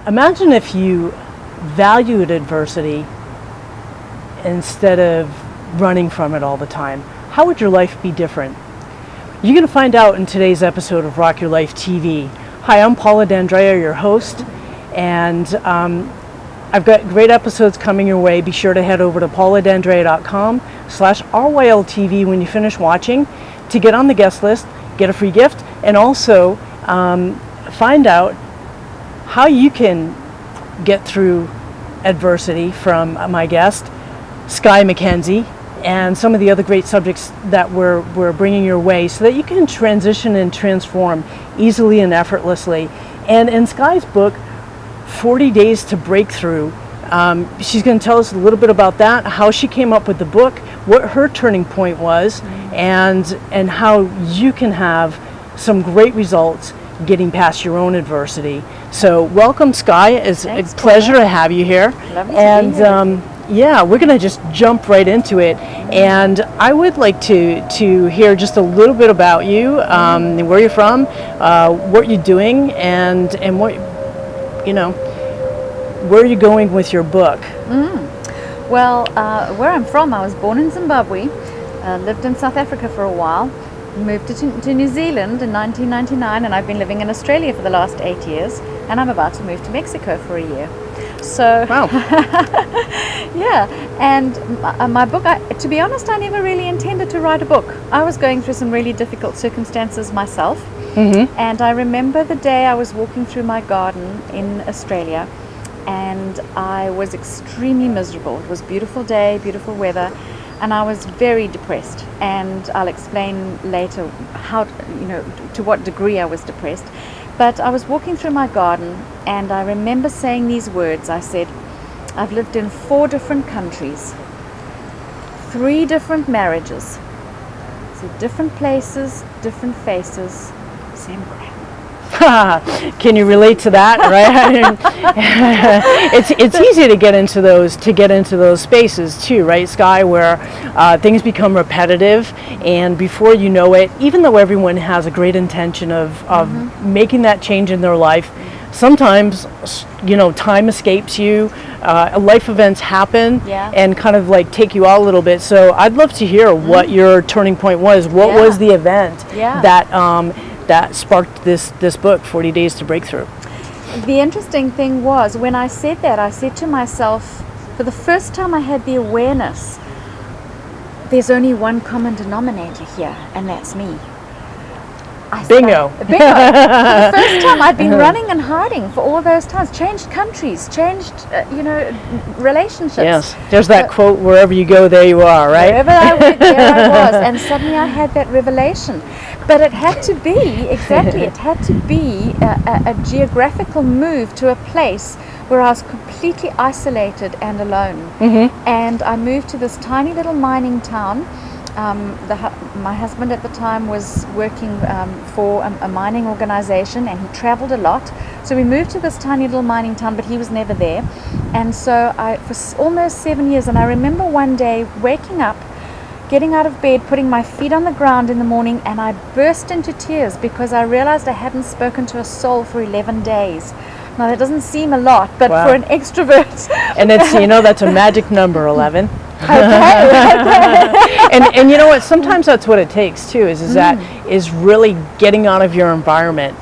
Imagine if you valued adversity instead of running from it all the time. How would your life be different? You're going to find out in today's episode of Rock Your Life TV. Hi, I'm Paula D'Andrea, your host, and I've got great episodes coming your way. Be sure to head over to pauladandrea.com/RYLTV when you finish watching to get on the guest list, get a free gift, and also find out how you can get through adversity from my guest, Skye McKenzie, and some of the other great subjects that we're bringing your way so that you can transition and transform easily and effortlessly. And in Skye's book, 40 Days to Breakthrough, she's going to tell us a little bit about that, how she came up with the book, what her turning point was, and how you can have some great results getting past your own adversity. So welcome, Skye. It's a pleasure to have you here. Lovely and to be here. Yeah, we're going to just jump right into it. And I would like to hear just a little bit about you, where you're from, what you're doing, and what, where are you going with your book? Well, where I'm from, I was born in Zimbabwe, lived in South Africa for a while, moved to New Zealand in 1999, and I've been living in Australia for the last 8 years, and I'm about to move to Mexico for a year. So, wow. Yeah, and my book, to be honest, I never really intended to write a book. I was going through some really difficult circumstances myself, and I remember the day I was walking through my garden in Australia, and I was extremely miserable. It was a beautiful day, beautiful weather, and I was very depressed, and I'll explain later how, to what degree I was depressed. But I was walking through my garden, and I remember saying these words. I said, I've lived in 4 different countries, 3 different marriages, so different places, different faces, same crap. Can you relate to that, right? it's easy to get into those spaces too, right, Skye, where things become repetitive, and before you know it, even though everyone has a great intention of making that change in their life, sometimes time escapes you, life events happen, and kind of like take you out a little bit. So I'd love to hear what your turning point was. What was the event that sparked this book, 40 Days to Breakthrough? The interesting thing was, when I said that, I said to myself, for the first time I had the awareness, there's only one common denominator here, and that's me. Bingo. For the first time, I'd been running and hiding for all those times, changed countries, changed, relationships. Yes, there's that quote, wherever you go, there you are, right? Wherever I went, there I was, and suddenly I had that revelation. But it had to be, it had to be a geographical move to a place where I was completely isolated and alone. And I moved to this tiny little mining town. My husband at the time was working for a mining organization, and he traveled a lot. So we moved to this tiny little mining town, but he was never there. And so for almost 7 years, and I remember one day waking up, getting out of bed, putting my feet on the ground in the morning, and I burst into tears because I realized I hadn't spoken to a soul for 11 days. Now that doesn't seem a lot, but for an extrovert. And it's, that's a magic number, 11. Okay. And you know what? Sometimes that's what it takes too. Is really getting out of your environment,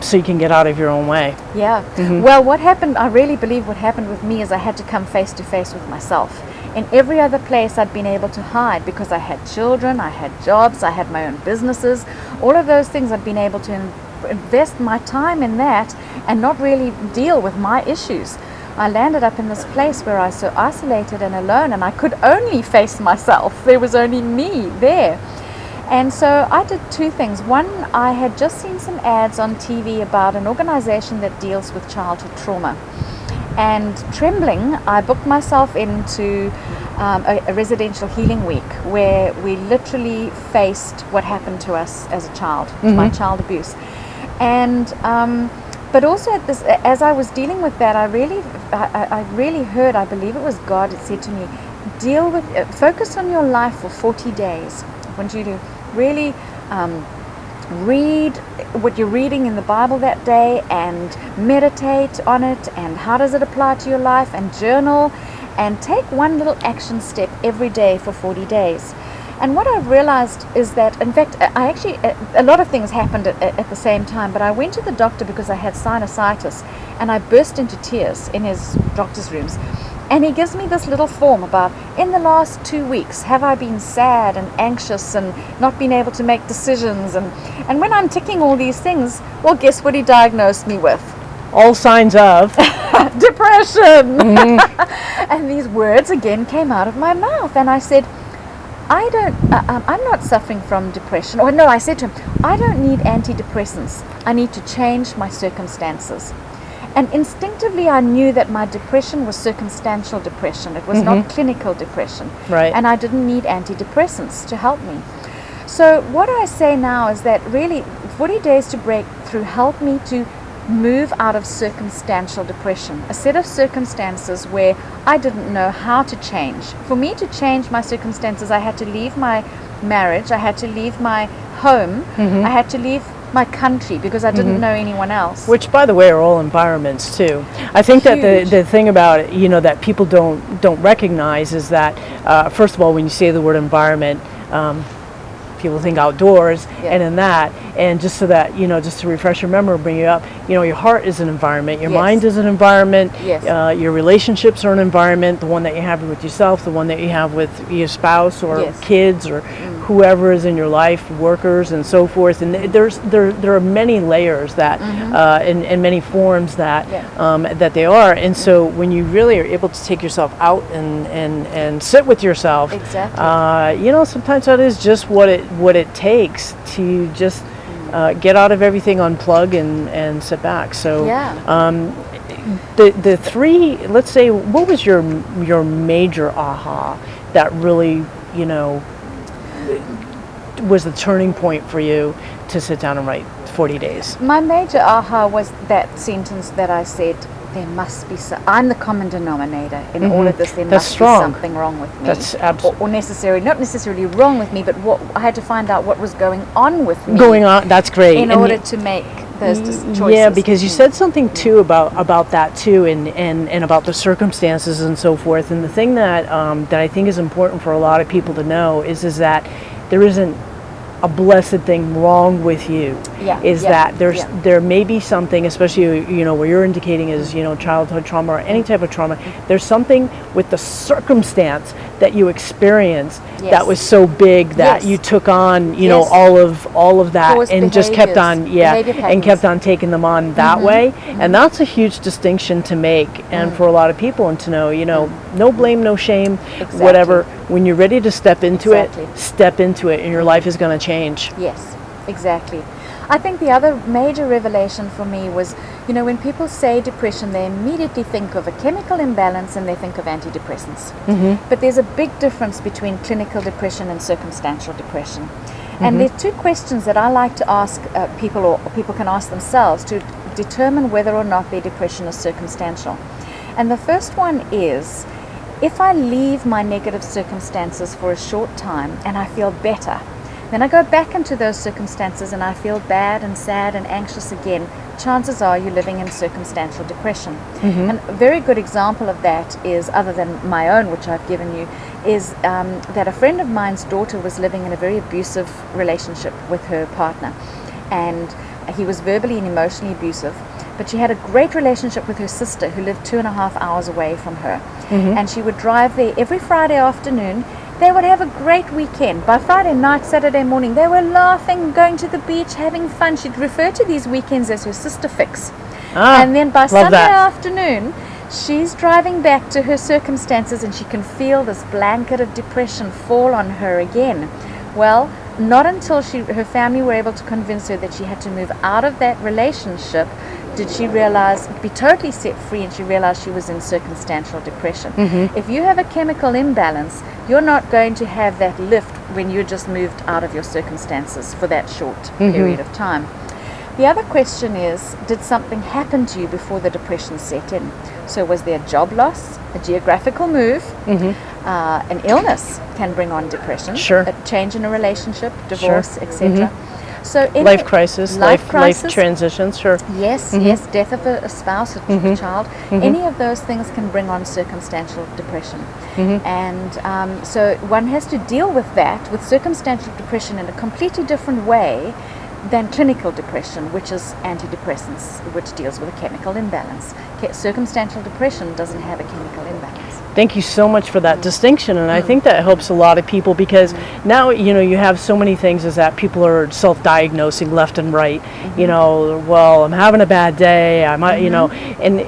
so you can get out of your own way. Yeah. Well, what happened? I really believe what happened with me is I had to come face to face with myself. In every other place, I'd been able to hide because I had children, I had jobs, I had my own businesses. All of those things I'd been able to invest my time in that and not really deal with my issues. I landed up in this place where I was so isolated and alone, and I could only face myself. There was only me there. And so I did 2 things. One, I had just seen some ads on TV about an organization that deals with childhood trauma. And trembling, I booked myself into a residential healing week where we literally faced what happened to us as a child, my child abuse. And But also at this, as I was dealing with that, I really heard, I believe it was God that said to me, focus on your life for 40 days. I want you to really read what you're reading in the Bible that day and meditate on it, and how does it apply to your life, and journal, and take one little action step every day for 40 days. And what I realized is that, in fact, a lot of things happened at the same time, but I went to the doctor because I had sinusitis, and I burst into tears in his doctor's rooms. And he gives me this little form about, in the last 2 weeks, have I been sad and anxious and not been able to make decisions? And when I'm ticking all these things, well, guess what he diagnosed me with? All signs of depression. And these words again came out of my mouth, and I said, I'm not suffering from depression. Or no, I said to him, I don't need antidepressants. I need to change my circumstances. And instinctively I knew that my depression was circumstantial depression. It was not clinical depression. Right. And I didn't need antidepressants to help me. So what I say now is that really 40 days to break through helped me to move out of circumstantial depression, a set of circumstances where I didn't know how to change. For me to change my circumstances, I had to leave my marriage, I had to leave my home, I had to leave my country because I didn't know anyone else. Which, by the way, are all environments too. I think that the thing about it, that people don't recognize is that first of all, when you say the word environment, people think outdoors, and in that, and just so that just to refresh your memory, bring you up, your heart is an environment, your mind is an environment, your relationships are an environment, the one that you have with yourself, the one that you have with your spouse or kids or whoever is in your life, workers and so forth. And there are many layers that and many forms that that they are. And so when you really are able to take yourself out and sit with yourself, sometimes that is just what it takes to just get out of everything, unplug and sit back. So the three, let's say, what was your major aha that really was the turning point for you to sit down and write 40 days? My major aha was that sentence that I said, there must be I'm the common denominator in all of this. There must be something wrong with me. That's absolutely, or not necessarily wrong with me, but I had to find out what was going on with me. That's great. In order to make those choices. Yeah, because you said something too about that too, and about the circumstances and so forth. And the thing that I think is important for a lot of people to know is that there isn't a blessed thing wrong with you. That there may be something, especially where you're indicating is childhood trauma or any type of trauma. There's something with the circumstance that you experienced that was so big that you took on all of that Forced and just kept on and kept on taking them on that way. And that's a huge distinction to make, and for a lot of people, and to know no blame, no shame, whatever. When you're ready to step into it, and your life is going to change. Yes, exactly. I think the other major revelation for me was, when people say depression, they immediately think of a chemical imbalance and they think of antidepressants. But there's a big difference between clinical depression and circumstantial depression. And there are two questions that I like to ask people, or people can ask themselves, to determine whether or not their depression is circumstantial. And the first one is, if I leave my negative circumstances for a short time and I feel better, then I go back into those circumstances and I feel bad and sad and anxious again, chances are you're living in circumstantial depression. And a very good example of that is, other than my own, which I've given you, is that a friend of mine's daughter was living in a very abusive relationship with her partner. And he was verbally and emotionally abusive. But she had a great relationship with her sister, who lived 2.5 hours away from her. And she would drive there every Friday afternoon. They would have a great weekend. By Friday night, Saturday morning, they were laughing, going to the beach, having fun. She'd refer to these weekends as her sister fix. And then by Sunday afternoon, she's driving back to her circumstances, and she can feel this blanket of depression fall on her again. Well, not until her family were able to convince her that she had to move out of that relationship did she realize, be totally set free, and she realized she was in circumstantial depression. If you have a chemical imbalance, you're not going to have that lift when you just moved out of your circumstances for that short period of time. The other question is, did something happen to you before the depression set in? So was there job loss, a geographical move, an illness can bring on depression, Sure. a change in a relationship, divorce, etc. So Life crisis, life crisis, transitions, sure. yes, yes, death of a spouse, a child, any of those things can bring on circumstantial depression. And so one has to deal with that, with circumstantial depression, in a completely different way than clinical depression, which is antidepressants, which deals with a chemical imbalance. Circumstantial depression doesn't have a chemical imbalance. Thank you so much for that distinction, and I think that helps a lot of people, because now, you know, you have so many things is that people are self-diagnosing left and right. You know, well, I'm having a bad day, I might, you know, and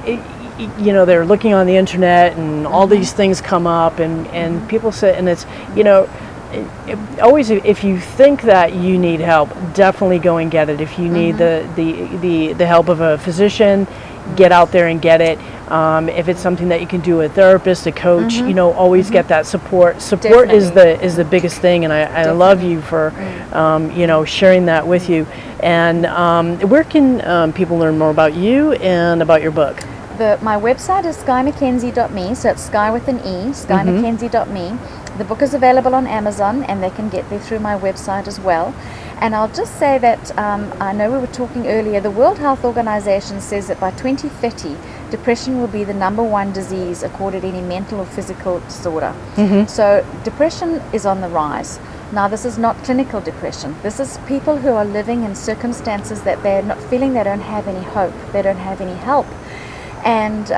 you know, they're looking on the internet and all these things come up, and people say, and it's, you know, always, if you think that you need help, definitely go and get it. If you need the help of a physician, get out there and get it. If it's something that you can do with a therapist, a coach, you know, always get that support. Support is the biggest thing, and I love you for you know, sharing that with you. And where can people learn more about you and about your book? My website is skyemckenzie.me, so it's Skye with an E, skyemckenzie.me. The book is available on Amazon, and they can get there through my website as well. And I'll just say that I know we were talking earlier, the World Health Organization says that by 2030, depression will be the #1 disease accorded any mental or physical disorder. So depression is on the rise. Now, this is not clinical depression. This is people who are living in circumstances that they're not feeling, they don't have any hope, they don't have any help. And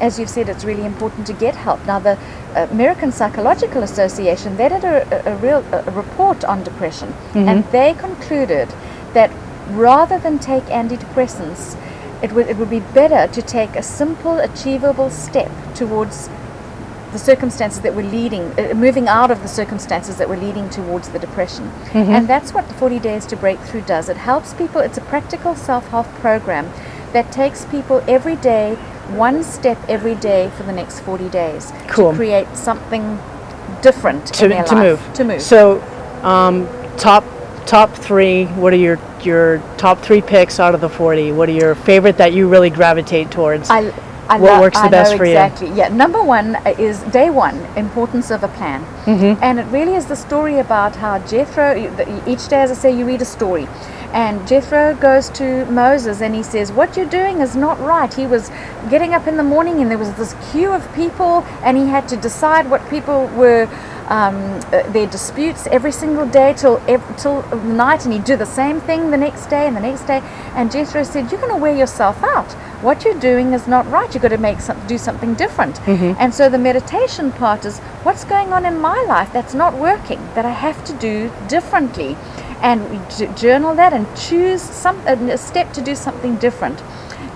as you've said, it's really important to get help. Now, the American Psychological Association, they did a report on depression, and they concluded that rather than take antidepressants, it would be better to take a simple, achievable step towards the circumstances that were leading, moving out of the circumstances that were leading towards the depression. And that's what the 40 Days to Breakthrough does. It helps people. It's a practical self-help program that takes people every day, one step every day for the next 40 days to create something different in their life. To move. So, top three. What are your top 3 picks out of the 40? What are your favorite that you really gravitate towards? What works the best for you? Exactly. Yeah. Number 1 is day 1, importance of a plan, and it really is the story about how Jethro. Each day, as I say, you read a story. And Jethro goes to Moses and he says, what you're doing is not right. He was getting up in the morning and there was this queue of people, and he had to decide what people were, their disputes every single day till night, and he'd do the same thing the next day and the next day. And Jethro said, you're going to wear yourself out. What you're doing is not right. You've got to do something different. And so the meditation part is, what's going on in my life that's not working, that I have to do differently? And we journal that and choose a step to do something different.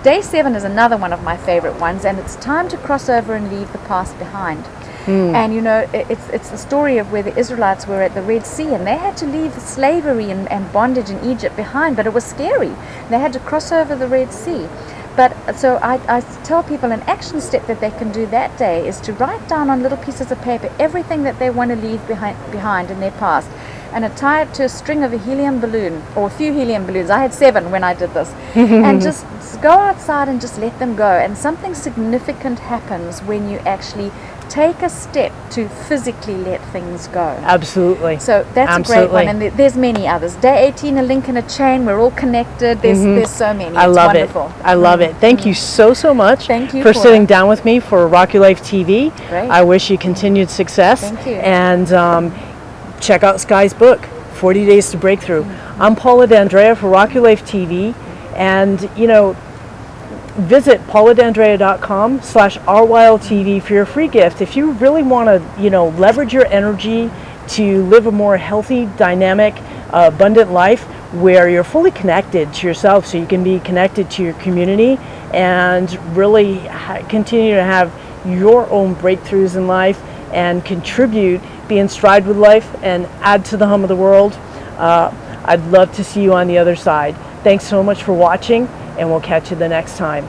Day 7 is another one of my favorite ones, and it's time to cross over and leave the past behind. And you know, it's the story of where the Israelites were at the Red Sea, and they had to leave slavery and bondage in Egypt behind, but it was scary. They had to cross over the Red Sea. But so I tell people an action step that they can do that day is to write down on little pieces of paper everything that they want to leave behind in their past, and tie it to a string of a helium balloon, or a few helium balloons. I had 7 when I did this. And just go outside and just let them go. And something significant happens when you actually take a step to physically let things go. Absolutely. So that's a great one, and there's many others. Day 18, a link in a chain. We're all connected. There's so many. I love wonderful. I love it. Thank you so much. Thank you for sitting down with me for Rock Your Life TV. Great. I wish you continued success. Thank you. And check out Skye's book, 40 Days to Breakthrough. I'm Paula D'Andrea for Rock Your Life TV, and you know, visit pauladandrea.com/rwildtv for your free gift. If you really want to, you know, leverage your energy to live a more healthy, dynamic, abundant life where you're fully connected to yourself, so you can be connected to your community and really continue to have your own breakthroughs in life and contribute, be in stride with life, and add to the hum of the world. I'd love to see you on the other side. Thanks so much for watching, and we'll catch you the next time.